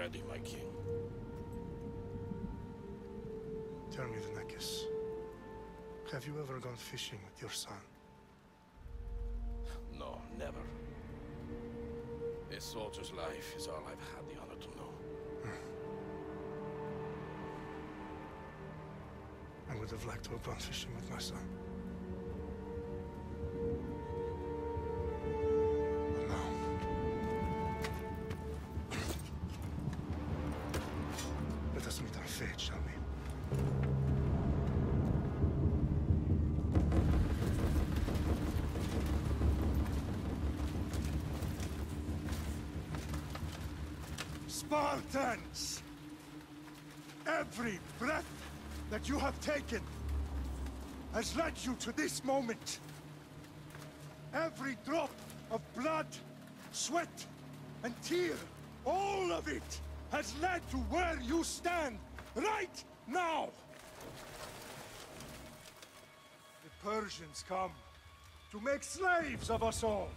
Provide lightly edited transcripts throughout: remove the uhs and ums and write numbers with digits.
ready, my king. Tell me, Vinakis, have you ever gone fishing with your son? No, never. A soldier's life is all I've had the honor to know. I would have liked to have gone fishing with my son. But no. Let us meet our fate, shall we? Spartans! Every breath that you have taken has led you to this moment. Every drop of blood, sweat, and tear, all of it has led to where you stand right now. The Persians come to make slaves of us all.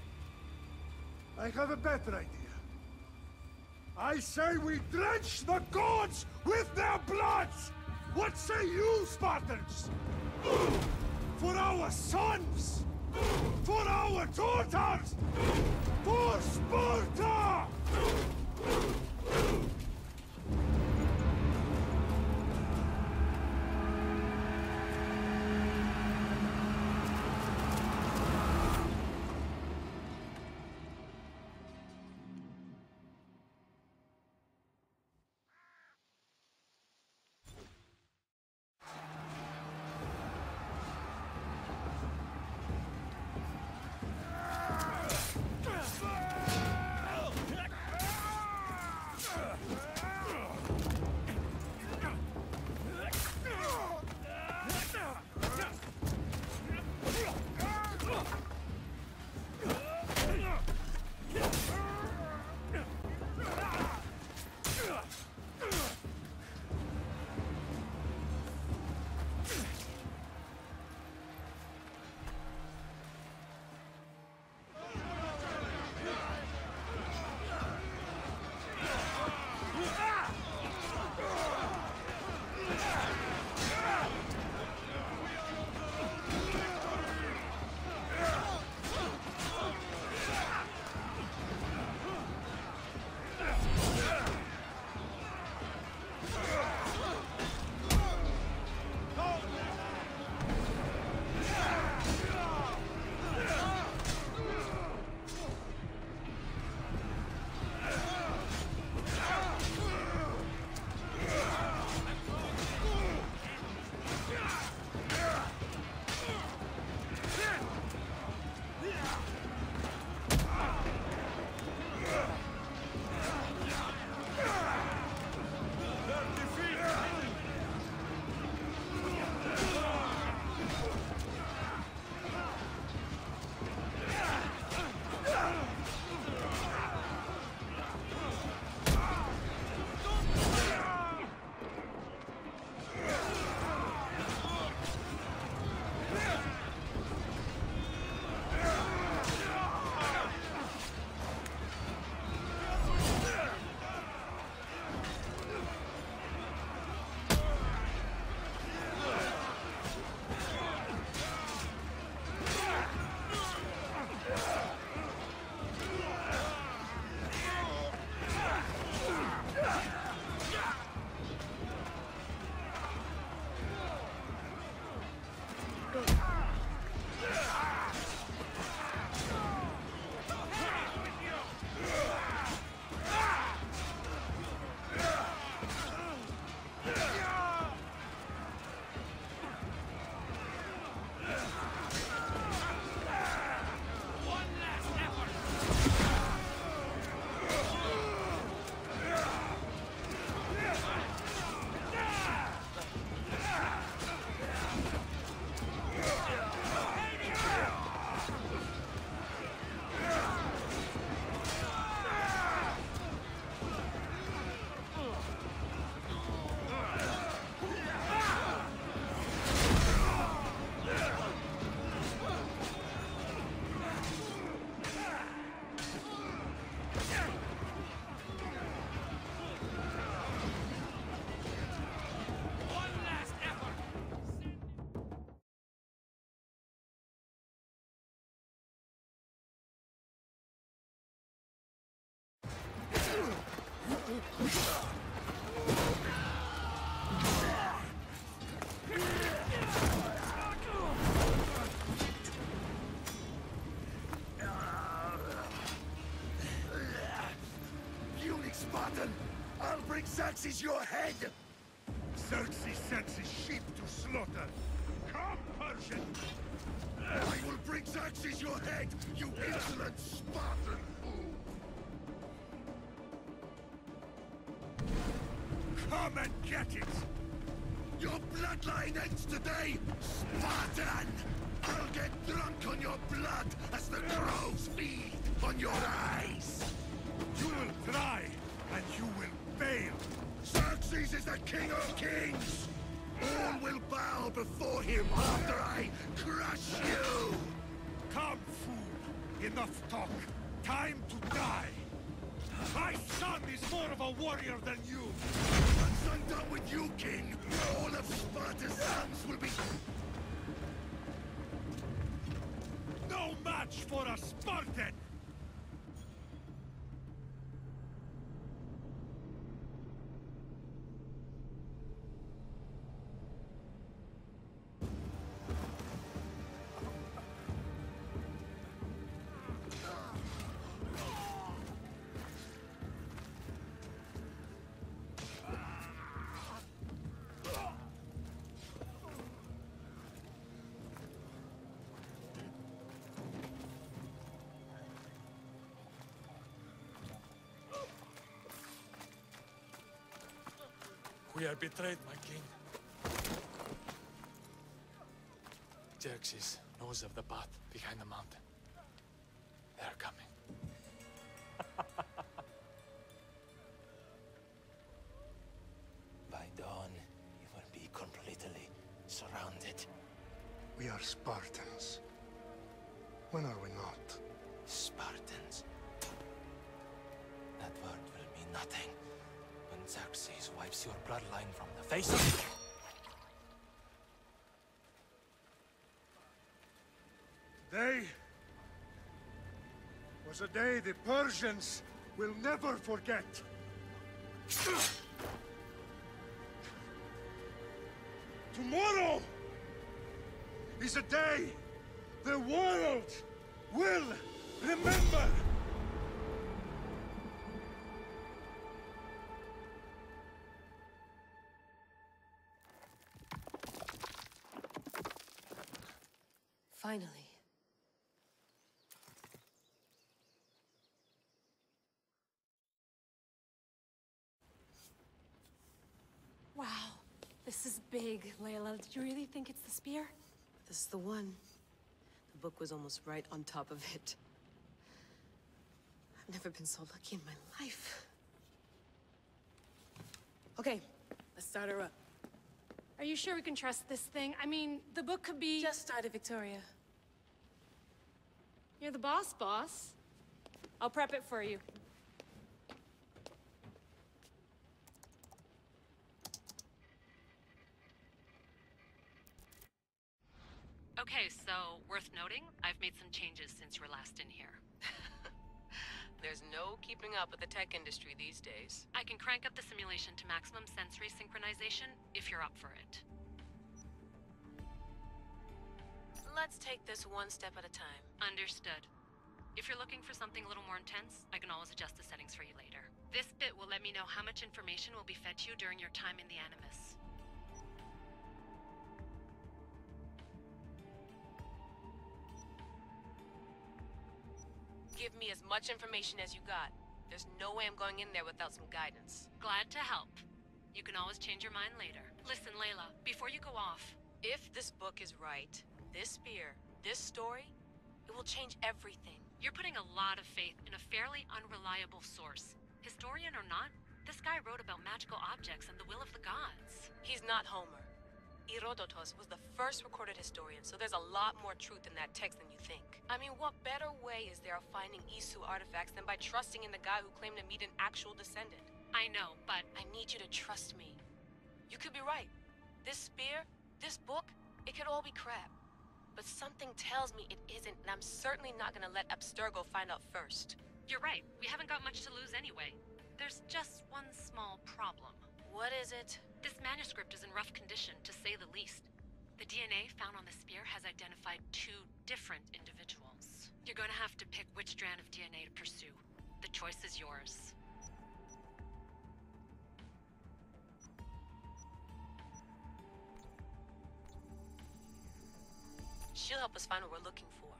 I have a better idea. I say we drench the gods with their bloods! What say you, Spartans? For our sons! For our daughters! For Sparta! Spartan! I'll bring Xerxes your head! Xerxes sends his sheep to slaughter. Come, Persian! I will bring Xerxes your head, you insolent Spartan fool! Come and get it! Your bloodline ends today, Spartan! I'll get drunk on your blood as the crows feed on your eyes! You will try, and you will fail! Xerxes is the king of kings! All will bow before him after I crush you! Come, fool! Enough talk! Time to die! My son is more of a warrior than you! Once I'm done with you, king, all of Sparta's sons will be... no match for a Spartan! We are betrayed, my king. Xerxes knows of the path behind the mountain. They are coming. By dawn, you will be completely surrounded. We are Spartans. When are we not? Spartans. That word will mean nothing when Xerxes wipes your bloodline from the face of... Today was a day the Persians will never forget. Tomorrow is a day the world will remember. Finally. Wow, this is big, Layla. Did you really think it's the spear? This is the one. The book was almost right on top of it. I've never been so lucky in my life. Okay, let's start her up. Are you sure we can trust this thing? I mean, the book could be... Just started, Victoria. You're the boss. I'll prep it for you. Okay, so worth noting, I've made some changes since you were last in here. There's no keeping up with the tech industry these days. I can crank up the simulation to maximum sensory synchronization if you're up for it. Let's take this one step at a time. Understood. If you're looking for something a little more intense, I can always adjust the settings for you later. This bit will let me know how much information will be fed to you during your time in the Animus. Give me as much information as you got. There's no way I'm going in there without some guidance. Glad to help. You can always change your mind later. Listen, Layla, before you go off... If this book is right, this spear, this story, it will change everything. You're putting a lot of faith in a fairly unreliable source. Historian or not, this guy wrote about magical objects and the will of the gods. He's not Homer. Herodotus was the first recorded historian, so there's a lot more truth in that text than you think. I mean, what better way is there of finding Isu artifacts than by trusting in the guy who claimed to meet an actual descendant? I know, but... I need you to trust me. You could be right. This spear, this book, it could all be crap. But something tells me it isn't, and I'm certainly not gonna let Abstergo find out first. You're right. We haven't got much to lose anyway. There's just one small problem. What is it? This manuscript is in rough condition, to say the least. The DNA found on the spear has identified 2 different individuals. You're gonna have to pick which strand of DNA to pursue. The choice is yours. She'll help us find what we're looking for.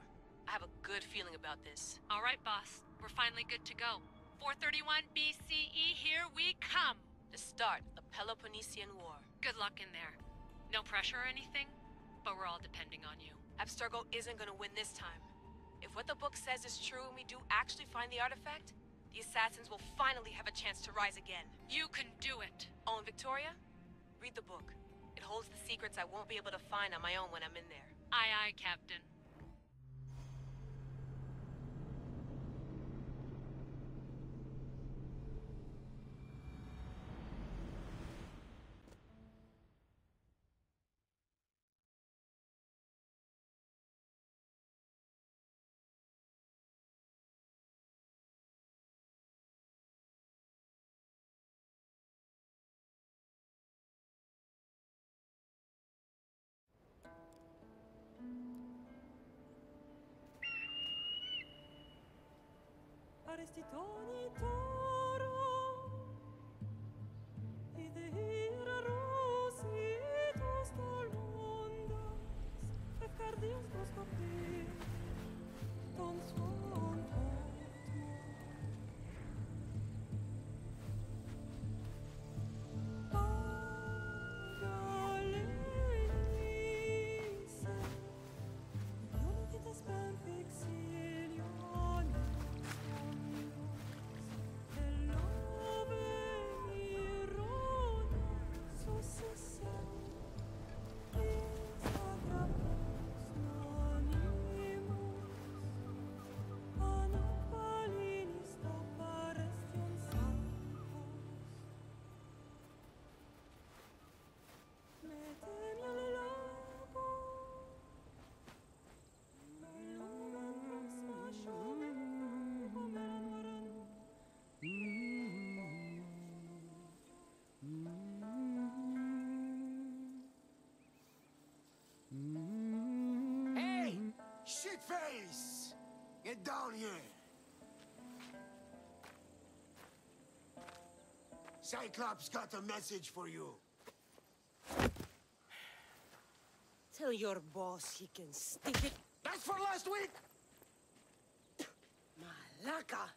I have a good feeling about this. All right, boss. We're finally good to go. 431 BCE, here we come! The start of the Peloponnesian War. Good luck in there. No pressure or anything, but we're all depending on you. Abstergo isn't gonna win this time. If what the book says is true and we do actually find the artifact, the assassins will finally have a chance to rise again. You can do it! Oh, and Victoria? Read the book. It holds the secrets I won't be able to find on my own when I'm in there. Aye, aye, Captain. Arestitoni toro, idehira rositos tolondas, fefcardios proskopir, ton svon Shitface! Get down here! Cyclops got a message for you. Tell your boss he can stick it. That's for last week! Malaka!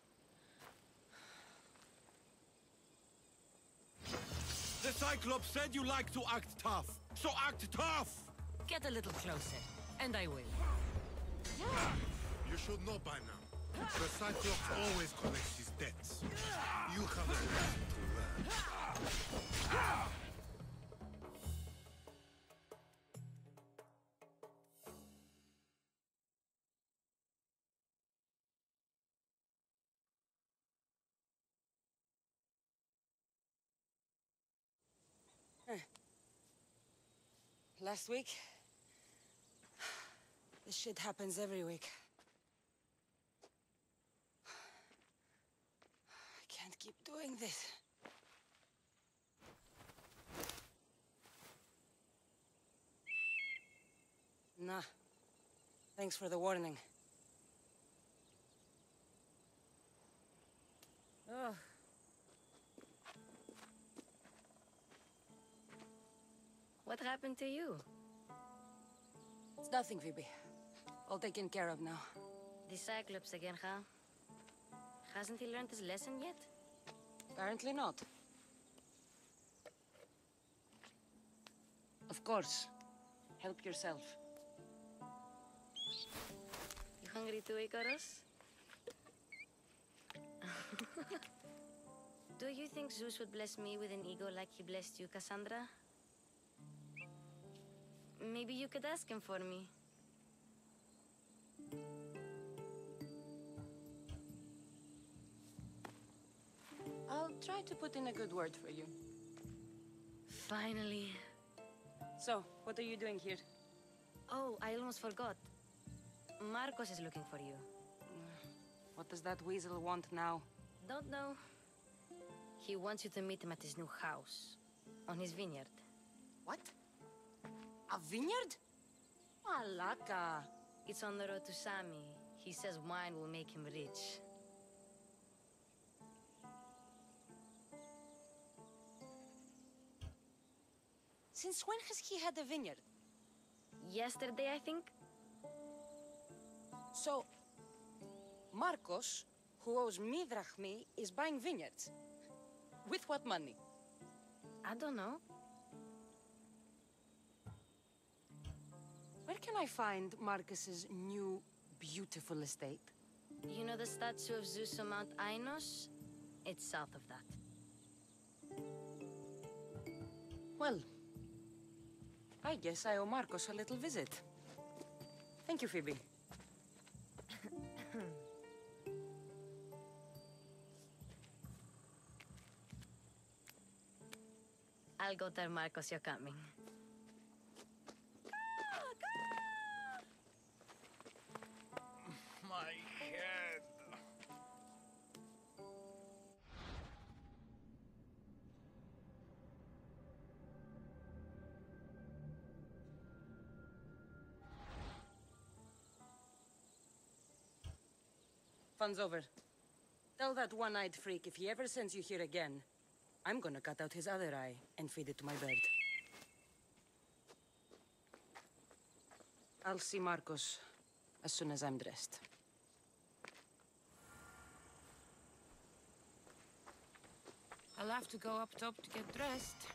The Cyclops said you like to act tough, so act tough! Get a little closer, and I will. You should know by now. The Cyclops always collects his debts. You have a lesson to learn. Last week? This shit happens every week. I can't keep doing this. Nah. Thanks for the warning. Oh. What happened to you? It's nothing, Phoebe. All taken care of now. The Cyclops again, huh? Hasn't he learned his lesson yet? Apparently not. Of course. Help yourself. You hungry too, Icarus? Do you think Zeus would bless me with an ego like he blessed you, Cassandra? Maybe you could ask him for me. I'll try to put in a good word for you. Finally. So, what are you doing here? Oh, I almost forgot. Marcos is looking for you. What does that weasel want now? Don't know. He wants you to meet him at his new house. On his vineyard. What? A vineyard? Malaka. It's on the road to Sami. He says wine will make him rich. Since when has he had a vineyard? Yesterday, I think? So, Marcos, who owes me drachmi, is buying vineyards. With what money? I don't know. Where can I find Marcus's new, beautiful estate? You know the statue of Zeus on Mount Ainos? It's south of that. Well, I guess I owe Marcos a little visit. Thank you, Phoebe. I'll go tell Marcos you're coming. My head. Fun's over. Tell that one-eyed freak if he ever sends you here again, I'm gonna cut out his other eye and feed it to my bird. I'll see Marcos as soon as I'm dressed. I'll have to go up top to get dressed.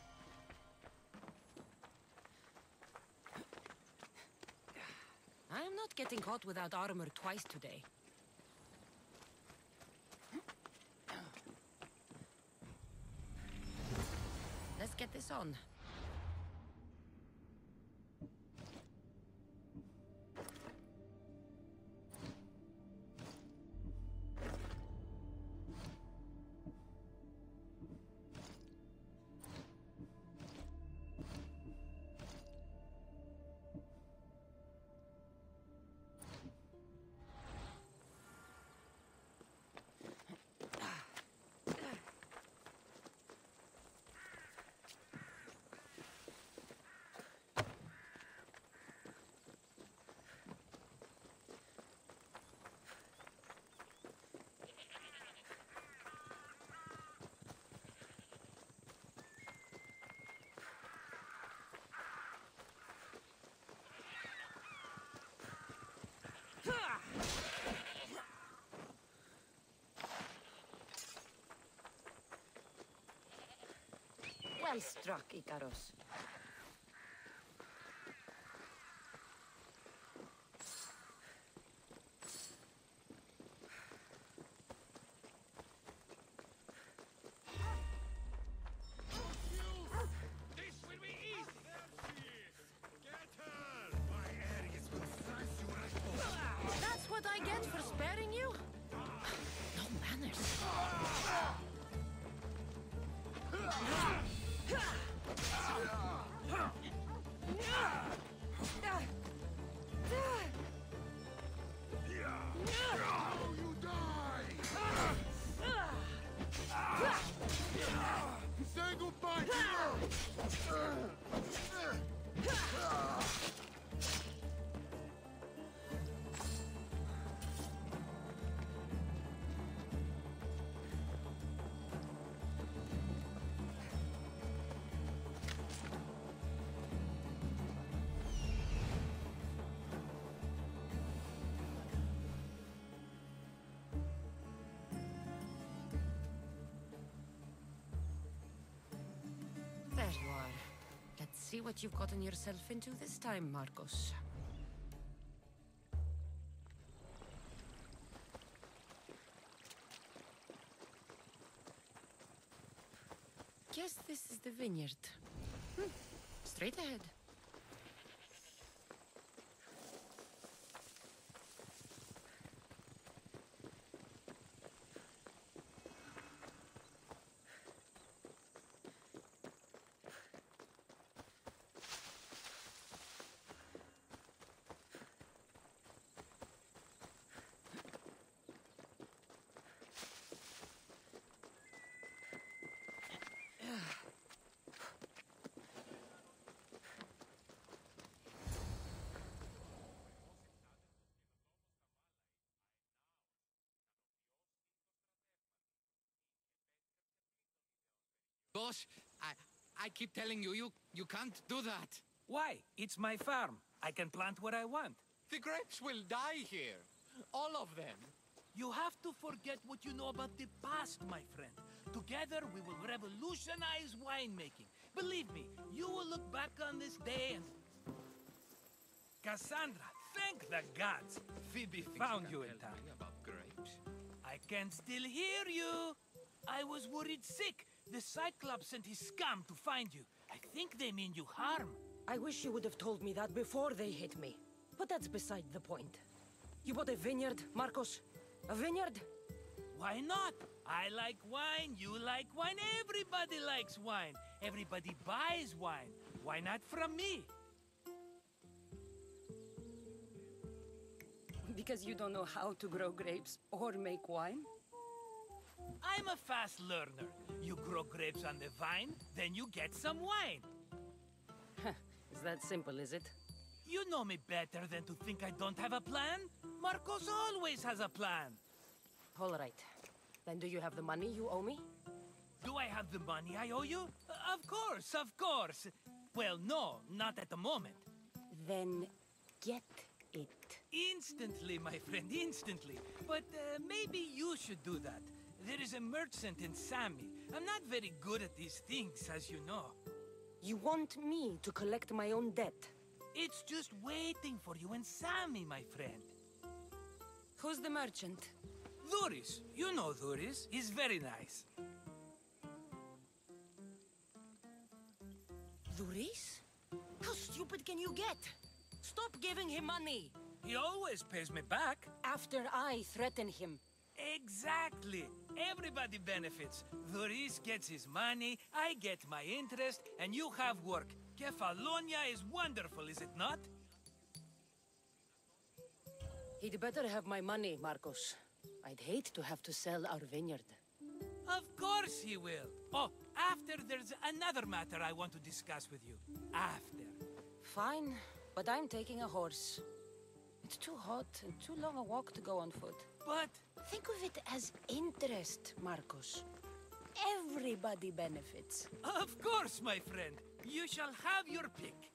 I am not getting caught without armor twice today. Let's get this on. Well struck, Icaros. That's what I get for sparing you? No manners. Say goodbye, hero! There you are. Let's see what you've gotten yourself into this time, Marcos. Guess this is the vineyard. Straight ahead. Boss, I keep telling you, you can't do that. Why? It's my farm. I can plant what I want. The grapes will die here. All of them. You have to forget what you know about the past, my friend. Together, we will revolutionize winemaking. Believe me, you will look back on this day and... Cassandra, thank the gods! Phoebe found you in time. About grapes? I can still hear you! I was worried sick. The Cyclops sent his scum to find you. I think they mean you harm. I wish you would have told me that before they hit me. But that's beside the point. You bought a vineyard, Marcos? A vineyard? Why not? I like wine, you like wine, everybody likes wine. Everybody buys wine. Why not from me? Because you don't know how to grow grapes or make wine? I'm a fast learner. You grow grapes on the vine, then you get some wine. Is that simple, is it? You know me better than to think I don't have a plan. Marcos always has a plan. All right. Then do you have the money you owe me? Do I have the money I owe you? Of course, of course. Well, no, not at the moment. Then get it. Instantly, my friend, instantly. But maybe you should do that. There is a merchant in Sami. I'm not very good at these things, as you know. You want me to collect my own debt? It's just waiting for you in Sami, my friend. Who's the merchant? Duris. You know Duris. He's very nice. Duris? How stupid can you get? Stop giving him money! He always pays me back. After I threaten him. Exactly. Everybody benefits. Duris gets his money, I get my interest, and you have work. Kefalonia is wonderful, is it not? He'd better have my money, Marcos. I'd hate to have to sell our vineyard. Of course he will. Oh, after there's another matter I want to discuss with you. After. Fine, but I'm taking a horse. It's too hot and too long a walk to go on foot. But... think of it as interest, Marcos. Everybody benefits. Of course, my friend. You shall have your pick.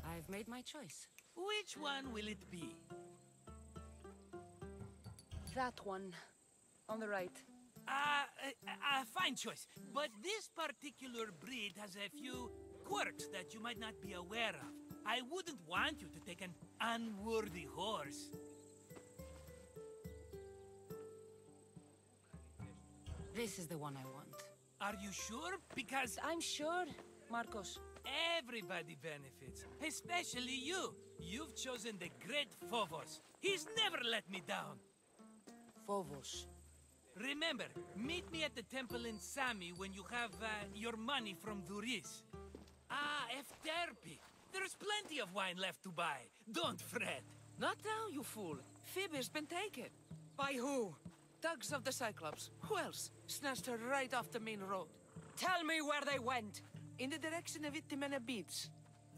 I've made my choice. Which one will it be? That one. On the right. Fine choice. But this particular breed has a few quirks that you might not be aware of. I wouldn't want you to take an unworthy horse. This is the one I want. Are you sure? Because... I'm sure, Marcos. Everybody benefits. Especially you. You've chosen the great Phobos. He's never let me down. Phobos. Remember, meet me at the temple in Sami when you have your money from Duris. Ah, Efterpi. There's plenty of wine left to buy. Don't fret. Not now, you fool. Phoebe's been taken. By who? Thugs of the Cyclops. Who else? Snatched her right off the main road. Tell me where they went. In the direction of Itimena Beach.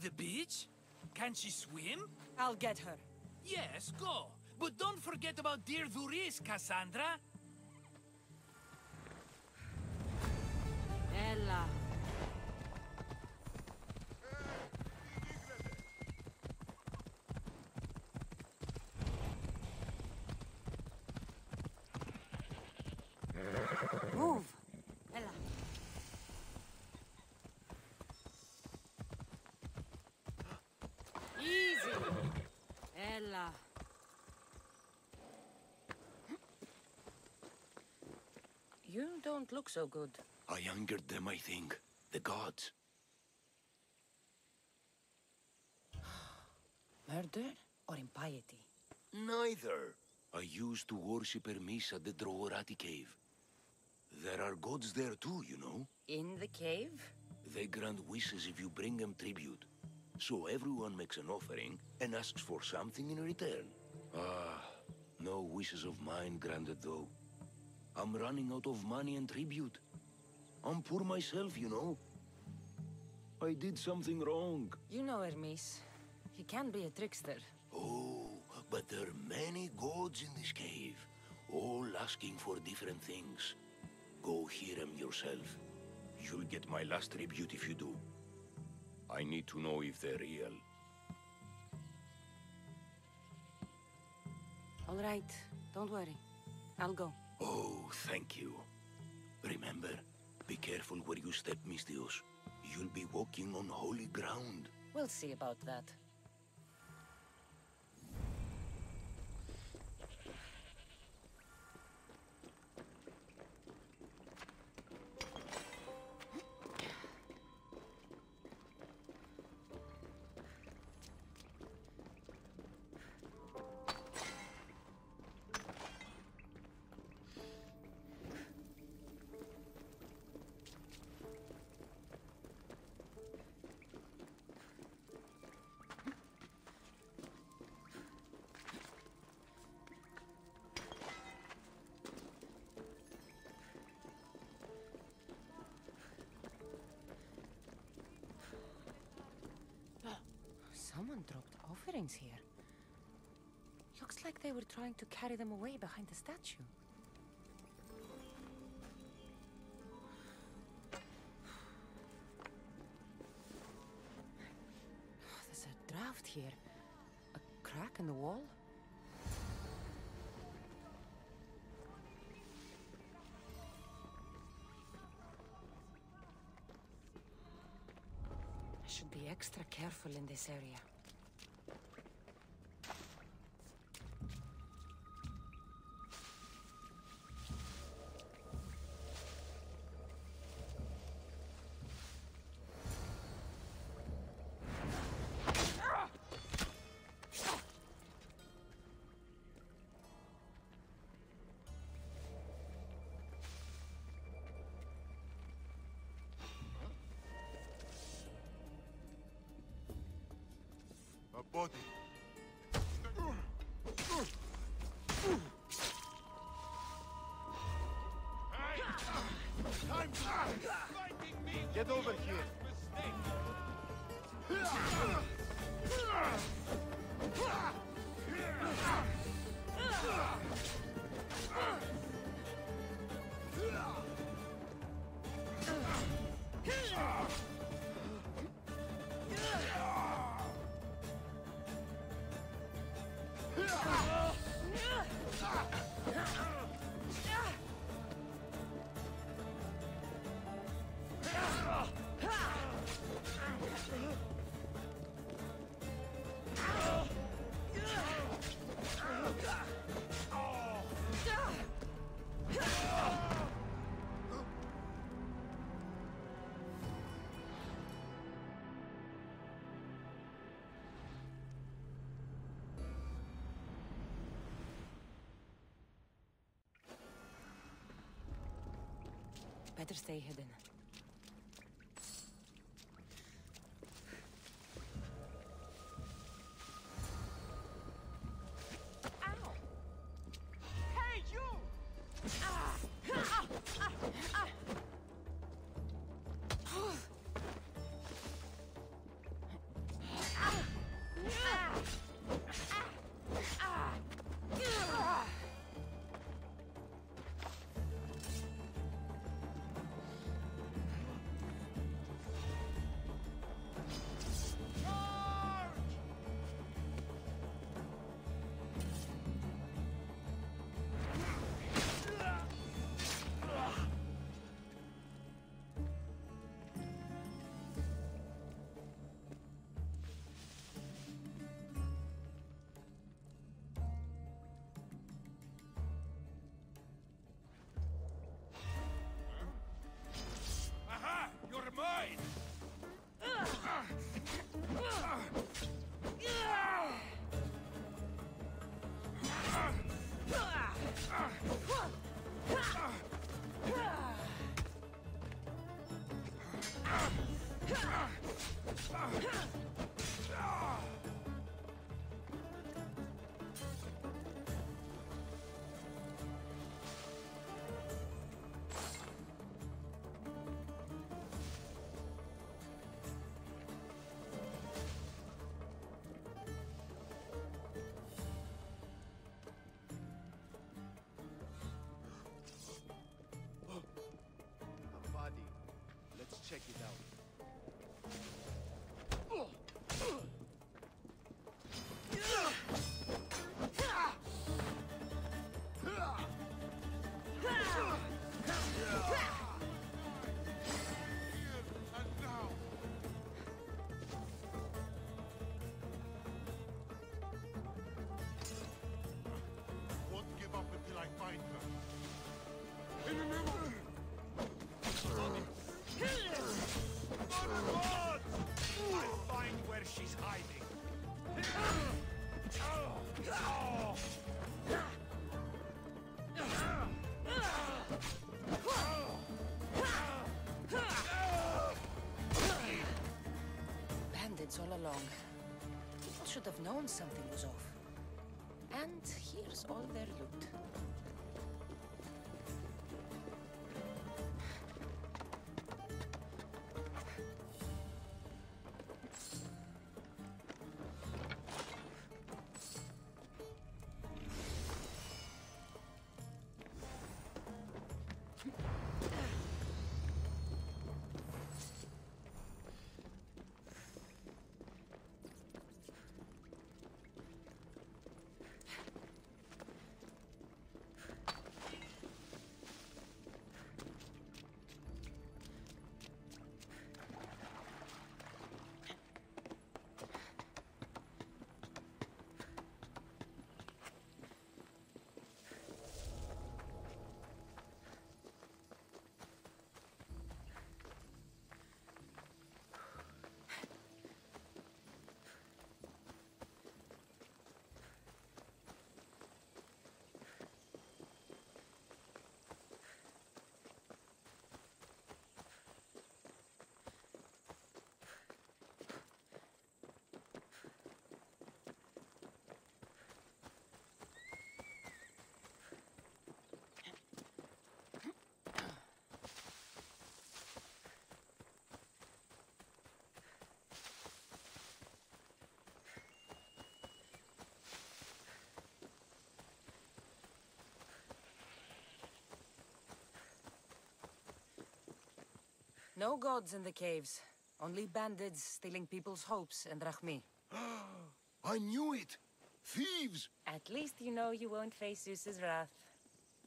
The beach? Can she swim? I'll get her. Yes, go. But don't forget about dear Duris, Cassandra. Ella. Move. Ella. Easy. Ella. You don't look so good. I angered them, I think. The gods. Murder or impiety? Neither. I used to worship Hermes at the Droorati cave. There are gods there too, you know. In the cave? They grant wishes if you bring them tribute. So everyone makes an offering and asks for something in return. Ah, no wishes of mine granted though. I'm running out of money and tribute. I'm poor myself, you know. I did something wrong. You know Hermes. He can be a trickster. Oh, but there are many gods in this cave, all asking for different things. Go hear them yourself. You'll get my last tribute if you do. I need to know if they're real. All right, don't worry. I'll go. Oh, thank you. Remember, be careful where you step, Mistios. You'll be walking on holy ground. We'll see about that. Someone dropped offerings here. Looks like they were trying to carry them away behind the statue. There's a draft here. A crack in the wall. I should be extra careful in this area. A body. Get over here. Better stay hidden. Ow! Hey, you! Aha! You're mine! I'll find where she's hiding. Bandits all along. People should have known something was off. And here's all their loot. No gods in the caves. Only bandits stealing people's hopes and drachmi. I knew it! Thieves! At least you know you won't face Zeus's wrath.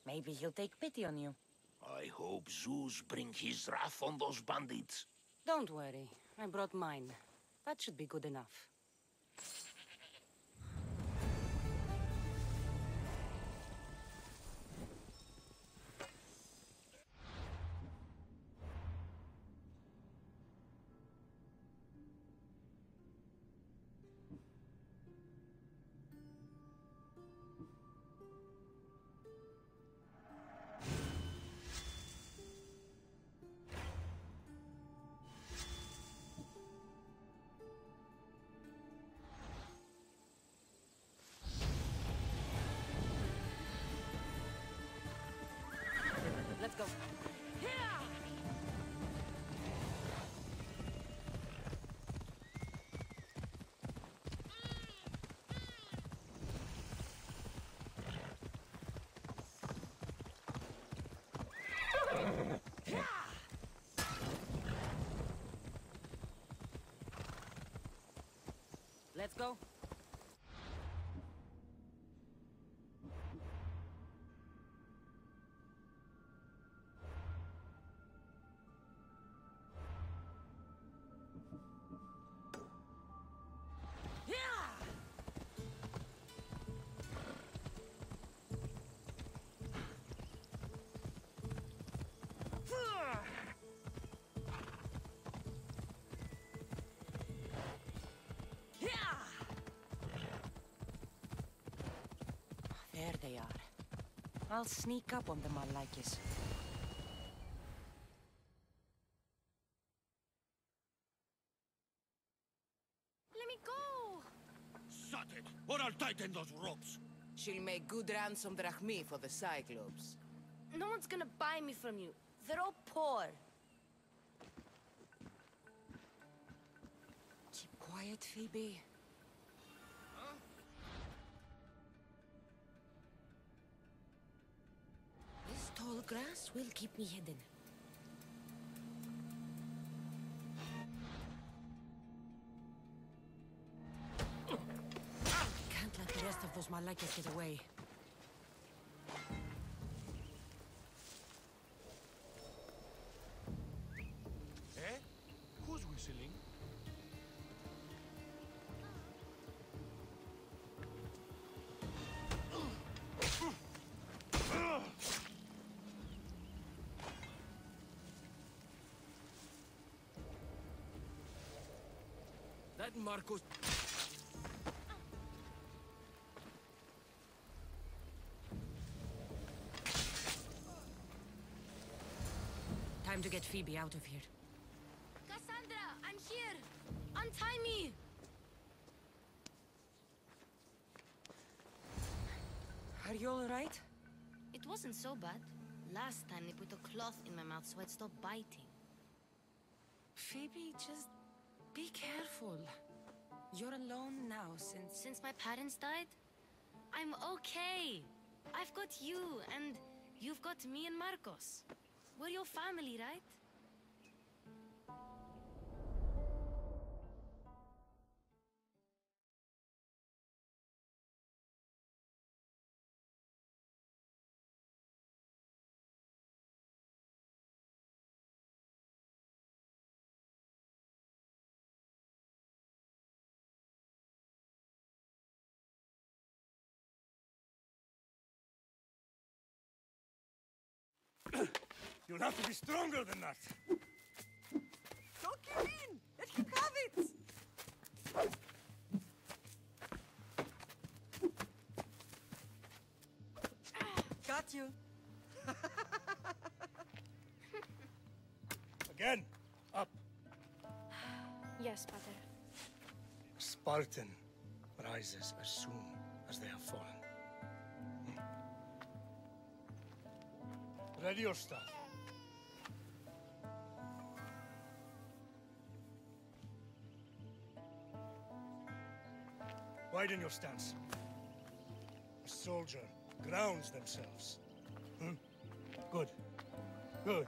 Maybe he'll take pity on you. I hope Zeus bring his wrath on those bandits. Don't worry. I brought mine. That should be good enough. Let's go. Let's go. There they are. I'll sneak up on them, Malakis. Let me go! Shut it, or I'll tighten those ropes. She'll make good ransom drachmi for the Cyclops. No one's gonna buy me from you. They're all poor. Keep quiet, Phoebe. This tall grass will keep me hidden. Can't let the rest of those Malakas get away. Eh? Who's whistling? That Marcos... Time to get Phoebe out of here. Cassandra, I'm here! Untie me! Are you alright? It wasn't so bad. Last time they put a cloth in my mouth so I'd stop biting. Phoebe, just be careful. You're alone now Since my parents died? I'm okay. I've got you, and you've got me and Marcos. We're your family, right? You'll have to be stronger than that. Don't give in! Let him have it! Got you. Again, up. Yes, Pater. A Spartan rises as soon as they have fallen. Ready your stuff. Widen your stance. A soldier grounds themselves. Good. Good.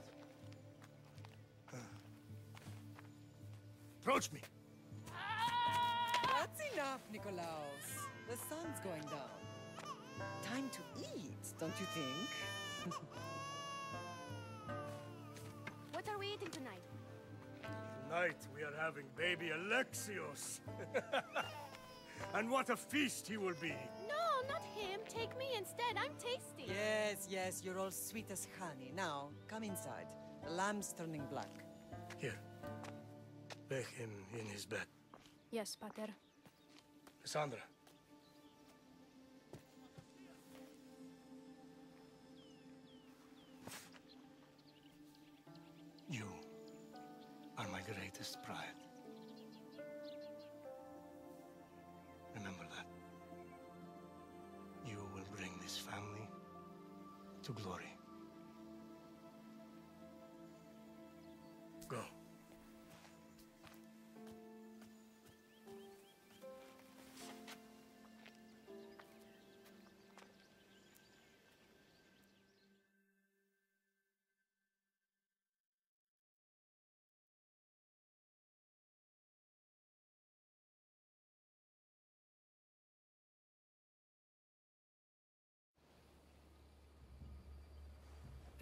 Approach me. That's enough, Nikolaos. The sun's going down. Time to eat, don't you think? What are we eating tonight? Tonight we are having baby Alexios. And what a feast he will be. No, not him. Take me instead. I'm tasty. Yes, yes, you're all sweet as honey. Now, come inside. The lamb's turning black. Here. Lay him in his bed. Yes, Pater. Cassandra. You are my greatest pride. Remember that. You will bring this family to glory. Go.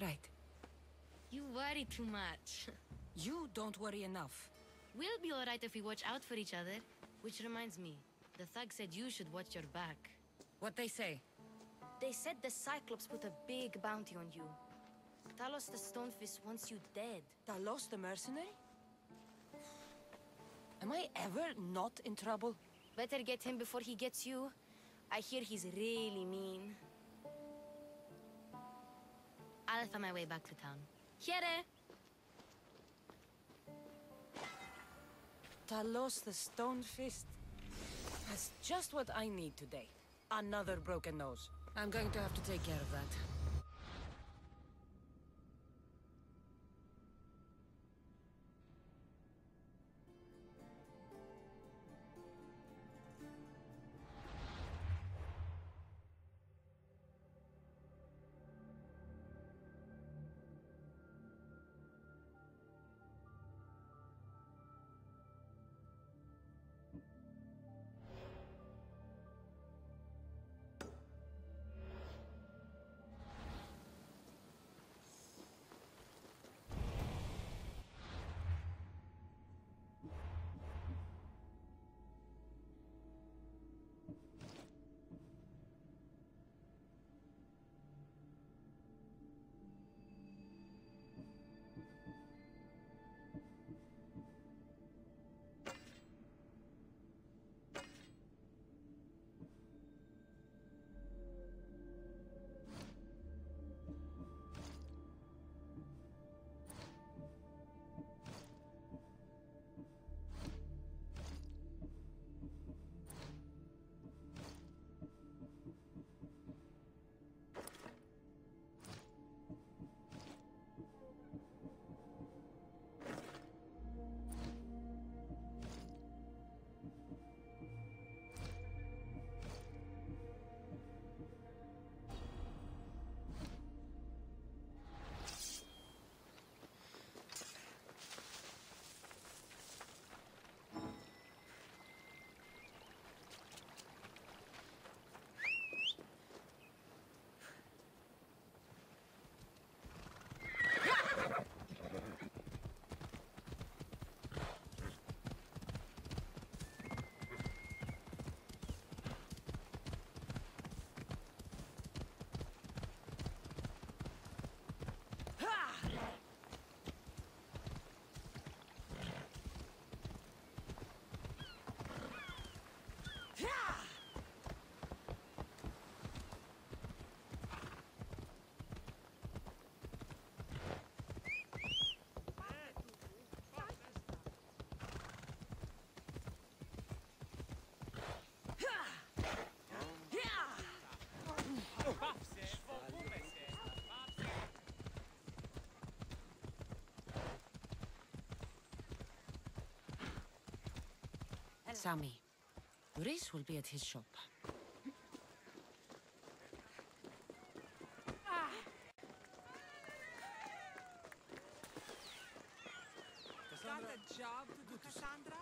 Right. You worry too much. You don't worry enough. We'll be alright if we watch out for each other. Which reminds me, the thug said you should watch your back. What they say? They said the Cyclops put a big bounty on you. Talos the Stonefist wants you dead. Talos the mercenary? Am I ever not in trouble? Better get him before he gets you. I hear he's really mean. I'll find my way back to town. Here! Talos the Stone Fist. That's just what I need today. Another broken nose. I'm going to have to take care of that. Sami. Reese will be at his shop. Got a job to do, Cassandra?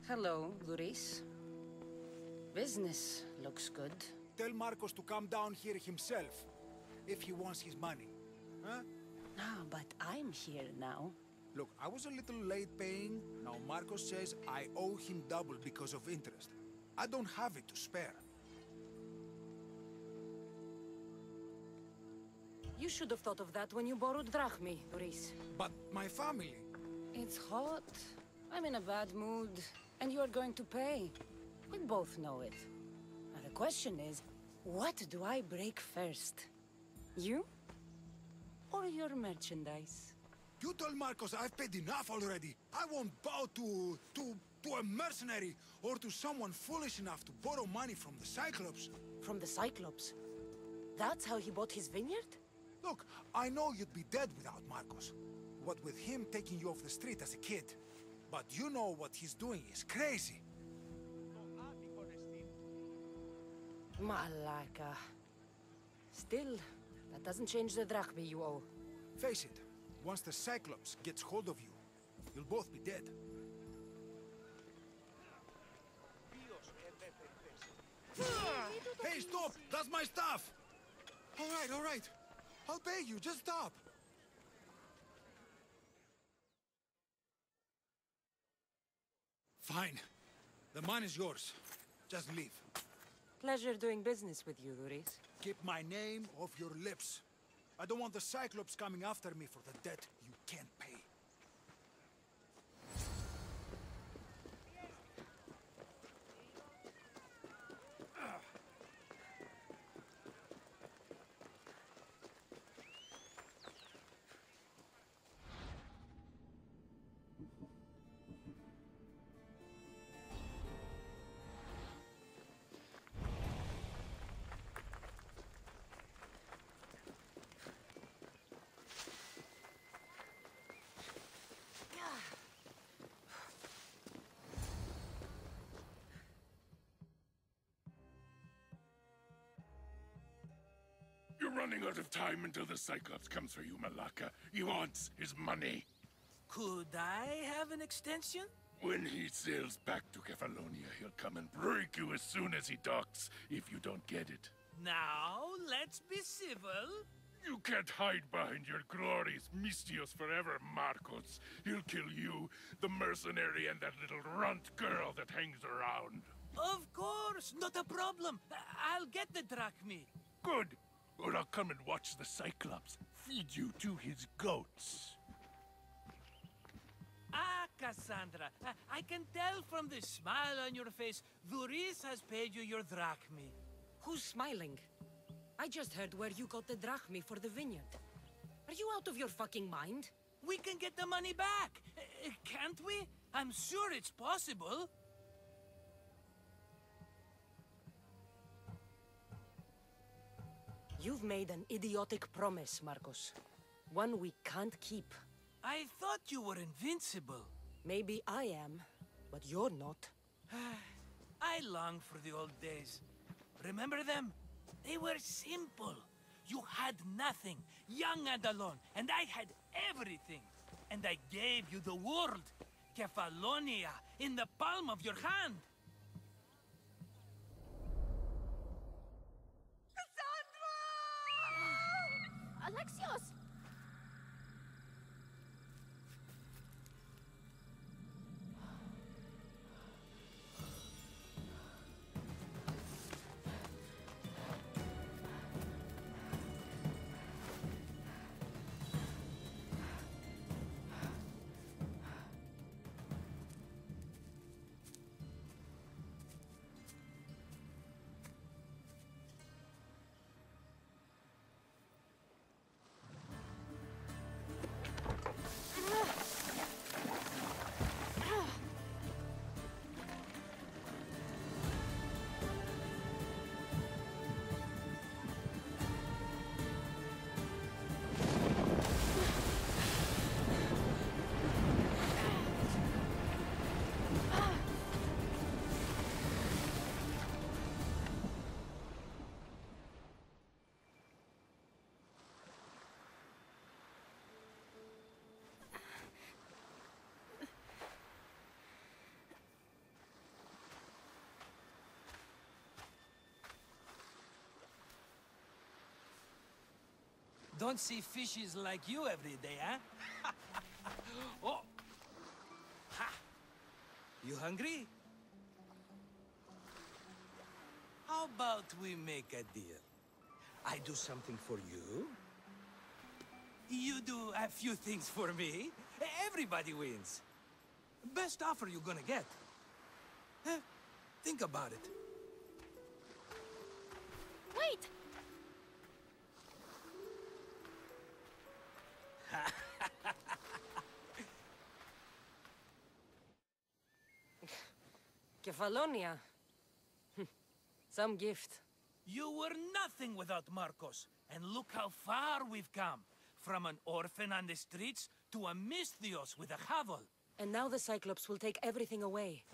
Hello, Luris. Business looks good. Tell Marcos to come down here himself, if he wants his money. Huh? Ah, but I'm here now. Look, I was a little late paying. Now Marcos says I owe him double because of interest. I don't have it to spare. You should have thought of that when you borrowed drachmi, Luris. But my family... It's hot. I'm in a bad mood. And you're going to pay. We both know it. Now the question is, what do I break first? You? Or your merchandise? You told Marcos I've paid enough already. I won't bow to a mercenary or to someone foolish enough to borrow money from the Cyclops. From the Cyclops? That's how he bought his vineyard? Look, I know you'd be dead without Marcos. What with him taking you off the street as a kid. But you know what he's doing is crazy. Malaka. Still, that doesn't change the drachmi you owe. Face it, once the Cyclops gets hold of you, you'll both be dead. Hey, stop! That's my stuff! All right. I'll pay you, just stop. Fine. The money's yours. Just leave. Pleasure doing business with you, Luris. Keep my name off your lips. I don't want the Cyclops coming after me for the debt you can't pay. You're running out of time until the Cyclops comes for you, Malaka. He wants his money. Could I have an extension? When he sails back to Kefalonia, he'll come and break you as soon as he docks, if you don't get it. Now, let's be civil. You can't hide behind your glories, Mistios forever, Marcos. He'll kill you, the mercenary, and that little runt girl that hangs around. Of course, not a problem. I'll get the drachmi. Good. Or I'll come and watch the Cyclops feed you to his goats. Ah, Cassandra, I can tell from the smile on your face, Luris has paid you your drachmi. Who's smiling? I just heard where you got the drachmi for the vineyard. Are you out of your fucking mind? We can get the money back, can't we? I'm sure it's possible. You've made an idiotic promise, Marcos. One we can't keep. I thought you were invincible. Maybe I am, but you're not. I long for the old days. Remember them? They were simple. You had nothing, young and alone, and I had everything. And I gave you the world, Kefalonia, in the palm of your hand. Alexios! Don't see fishes like you every day, huh? Oh! Ha! You hungry? How about we make a deal? I do something for you. You do a few things for me. Everybody wins. Best offer you're gonna get. Think about it. Wait! Kefalonia. Some gift. You were nothing without Marcos. And look how far we've come. From an orphan on the streets to a Misthios with a hovel. And now the Cyclops will take everything away.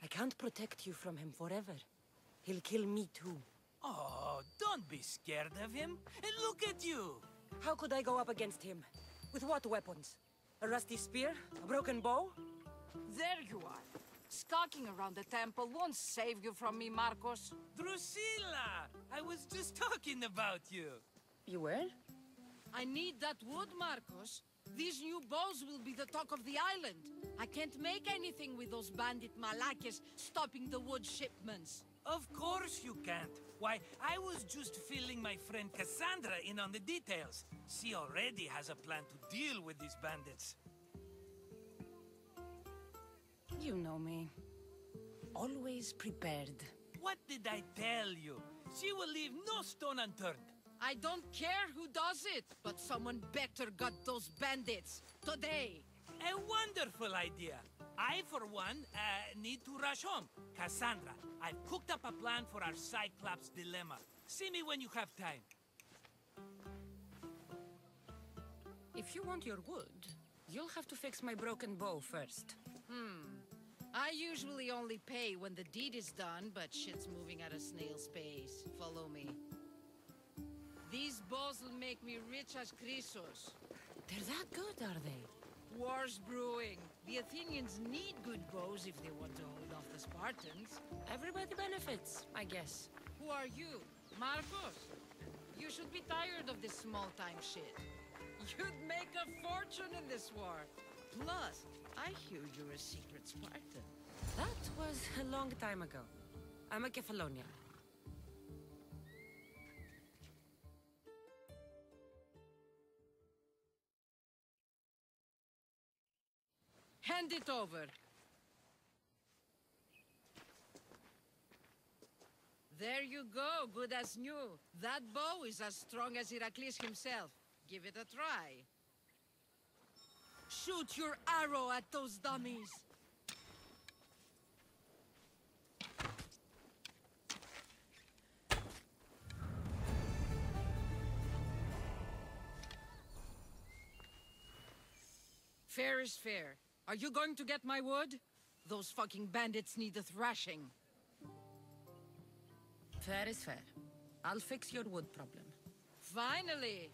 I can't protect you from him forever. He'll kill me too. Oh, don't be scared of him. And look at you. How could I go up against him? With what weapons? A rusty spear? A broken bow? There you are. Skulking around the temple won't save you from me, Marcos. Drusilla! I was just talking about you. You were? I need that wood, Marcos. These new bows will be the talk of the island. I can't make anything with those bandit malakes stopping the wood shipments. Of course you can't. Why, I was just filling my friend Cassandra in on the details. She already has a plan to deal with these bandits. You know me. Always prepared. What did I tell you? She will leave no stone unturned. I don't care who does it, but someone better got those bandits. Today. A wonderful idea. I, for one, need to rush home. Cassandra, I've cooked up a plan for our Cyclops dilemma. See me when you have time. If you want your wood, you'll have to fix my broken bow first. I usually only pay when the deed is done, but shit's moving at a snail's pace. Follow me. These bows will make me rich as Chrysos. They're that good, are they? War's brewing. The Athenians need good bows if they want to hold off the Spartans. Everybody benefits, I guess. Who are you? Marcos? You should be tired of this small-time shit. You'd make a fortune in this war. Plus, I hear you're a secret Spartan. That was a long time ago. I'm a Kefalonian. Hand it over. There you go, good as new. That bow is as strong as Heracles himself. Give it a try. Shoot your arrow at those dummies. Fair is fair. Are you going to get my wood? Those fucking bandits need a thrashing. Fair is fair. I'll fix your wood problem. Finally!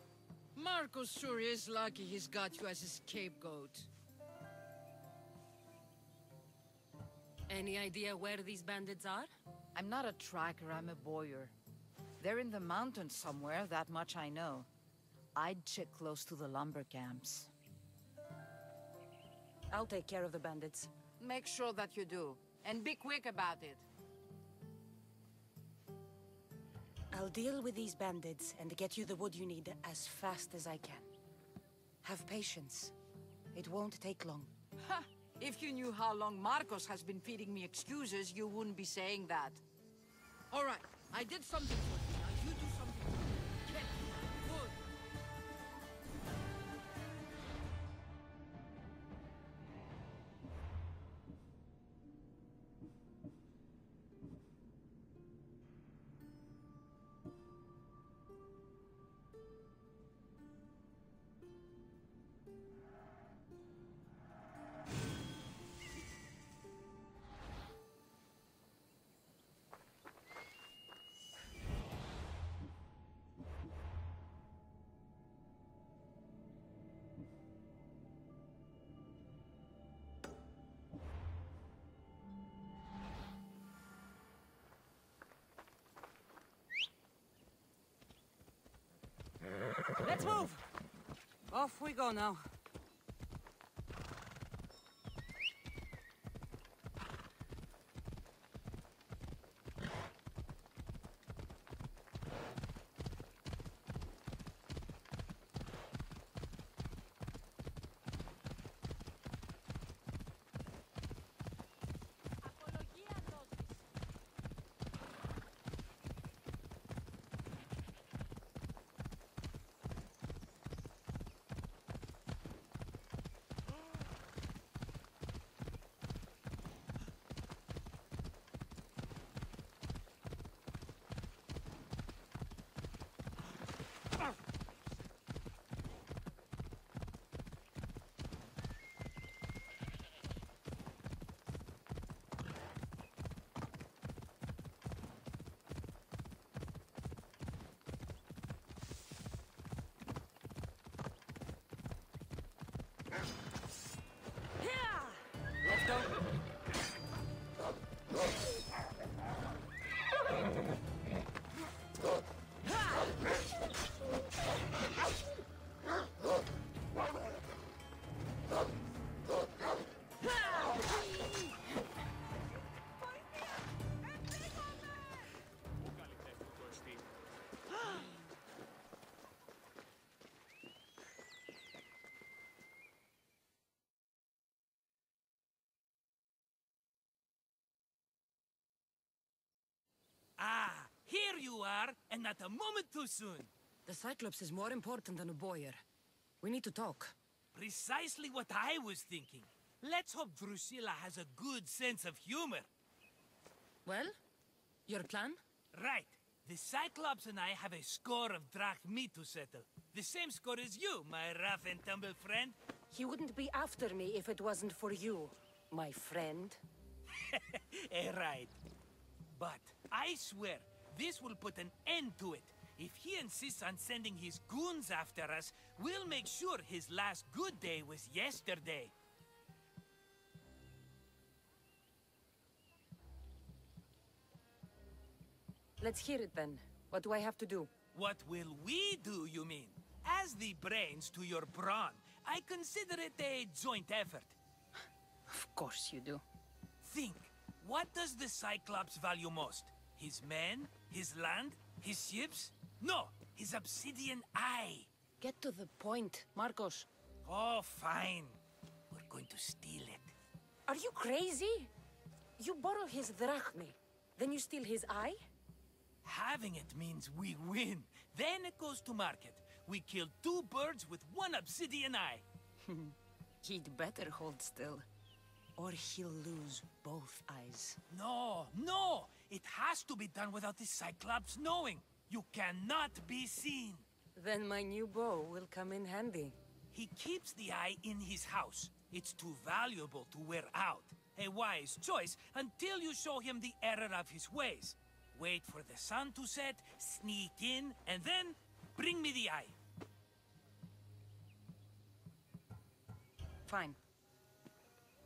Marcos sure is lucky he's got you as his scapegoat. Any idea where these bandits are? I'm not a tracker, I'm a boyer. They're in the mountains somewhere, that much I know. I'd check close to the lumber camps. I'll take care of the bandits. Make sure that you do. And be quick about it. I'll deal with these bandits and get you the wood you need as fast as I can. Have patience. It won't take long. Ha! If you knew how long Marcos has been feeding me excuses, you wouldn't be saying that. All right, I did something for you. Now you do something for me. Get wood. Let's move! Off we go now. Let's go. Ah, here you are, and not a moment too soon. The Cyclops is more important than a boyar. We need to talk. Precisely what I was thinking. Let's hope Drusilla has a good sense of humor. Well, your plan? Right. The Cyclops and I have a score of drachmi to settle. The same score as you, my rough and tumble friend. He wouldn't be after me if it wasn't for you, my friend. Right. But I swear, this will put an end to it. If he insists on sending his goons after us, we'll make sure his last good day was yesterday. Let's hear it then. What do I have to do? What will we do, you mean? As the brains to your brawn, I consider it a joint effort. Of course you do. Think, what does the Cyclops value most? His men? His land? His ships? No, his obsidian eye. Get to the point, Marcos. Oh, fine. We're going to steal it. Are you crazy? You borrow his drachmi, then you steal his eye? Having it means we win. Then it goes to market. We kill 2 birds with 1 obsidian eye. He'd better hold still, or he'll lose both eyes. No, no! It has to be done without the Cyclops knowing. You cannot be seen. Then my new bow will come in handy. He keeps the eye in his house. It's too valuable to wear out. A wise choice until you show him the error of his ways. Wait for the sun to set, sneak in, and then bring me the eye. Fine.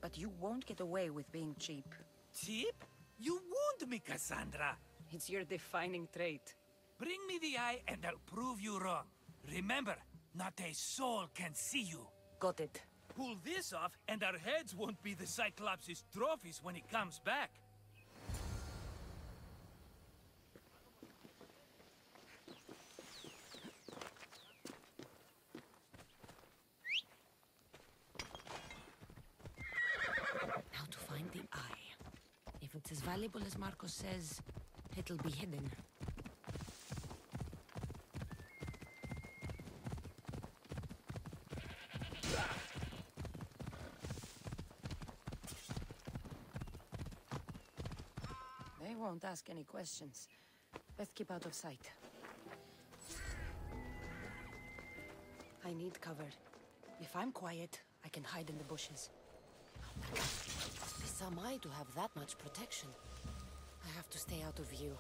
But you won't get away with being cheap. Cheap? You wound me, Cassandra. It's your defining trait. Bring me the eye and I'll prove you wrong. Remember, not a soul can see you. Got it. Pull this off and our heads won't be the Cyclops' trophies when he comes back. Now to find the eye. If it's as valuable as Marcos says, it'll be hidden. They won't ask any questions. Best keep out of sight. I need cover. If I'm quiet, I can hide in the bushes. Must be some eye to have that much protection. I have to stay out of view.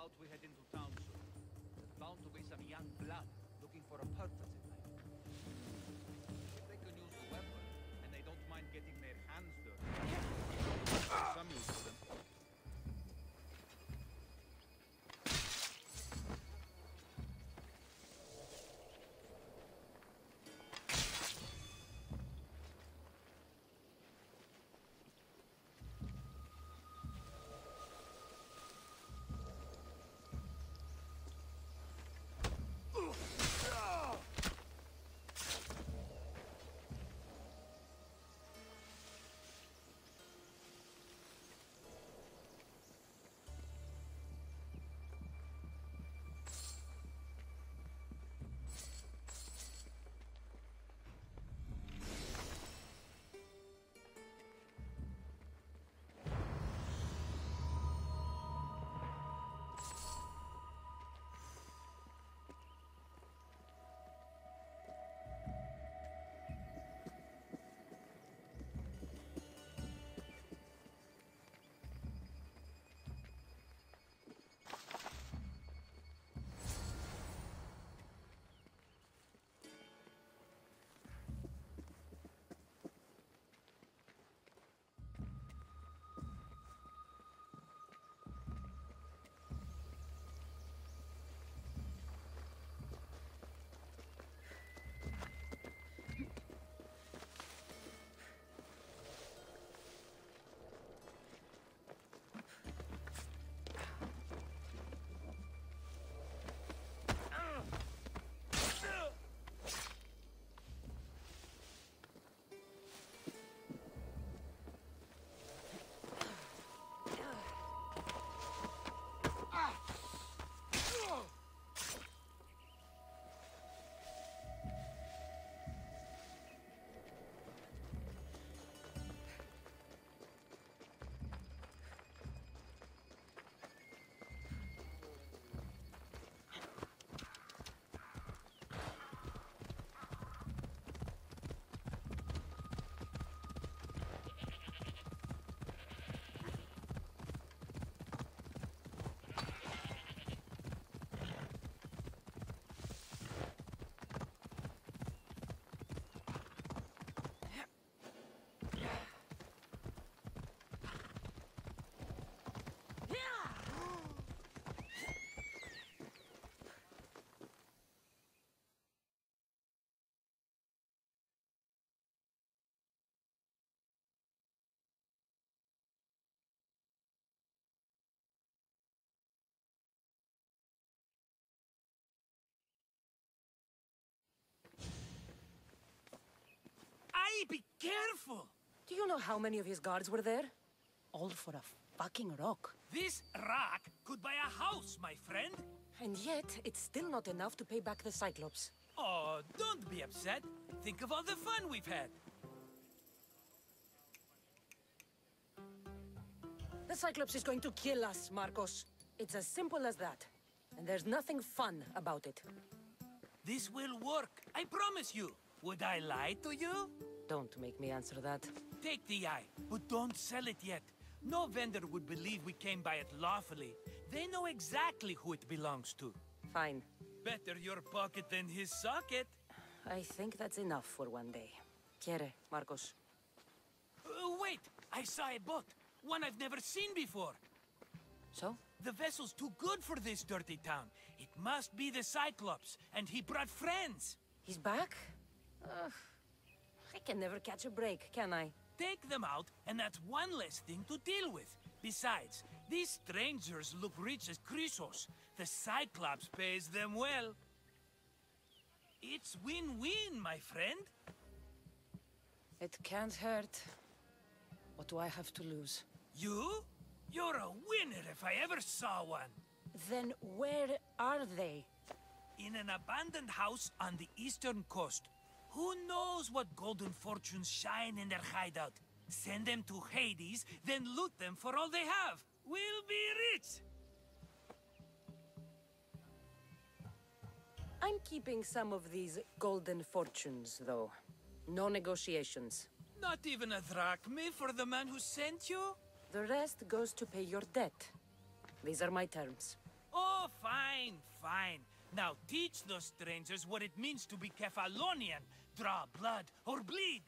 about we head into town soon? There's bound to be some young blood looking for a purpose in life. If they can use the weapon, and they don't mind getting their hands dirty, some use for them. Be careful! Do you know how many of his guards were there? All for a fucking rock. This rock could buy a house, my friend. And yet, it's still not enough to pay back the Cyclops. Oh, don't be upset. Think of all the fun we've had. The Cyclops is going to kill us, Marcos. It's as simple as that. And there's nothing fun about it. This will work, I promise you. Would I lie to you? Don't make me answer that. Take the eye, but don't sell it yet. No vendor would believe we came by it lawfully. They know exactly who it belongs to. Fine. Better your pocket than his socket. I think that's enough for one day. Quiere, Marcos? Wait! I saw a boat. One I've never seen before. So? The vessel's too good for this dirty town. It must be the Cyclops, and he brought friends. He's back? I can never catch a break, can I? Take them out, and that's one less thing to deal with. Besides, these strangers look rich as Chrysos. The Cyclops pays them well. It's win-win, my friend. It can't hurt. What do I have to lose? You? You're a winner if I ever saw one. Then where are they? In an abandoned house on the eastern coast. Who knows what golden fortunes shine in their hideout? Send them to Hades, then loot them for all they have. We'll be rich! I'm keeping some of these golden fortunes, though. No negotiations. Not even a drachme for the man who sent you? The rest goes to pay your debt. These are my terms. Oh, fine, fine. Now teach those strangers what it means to be Kefalonian. Draw blood or bleed.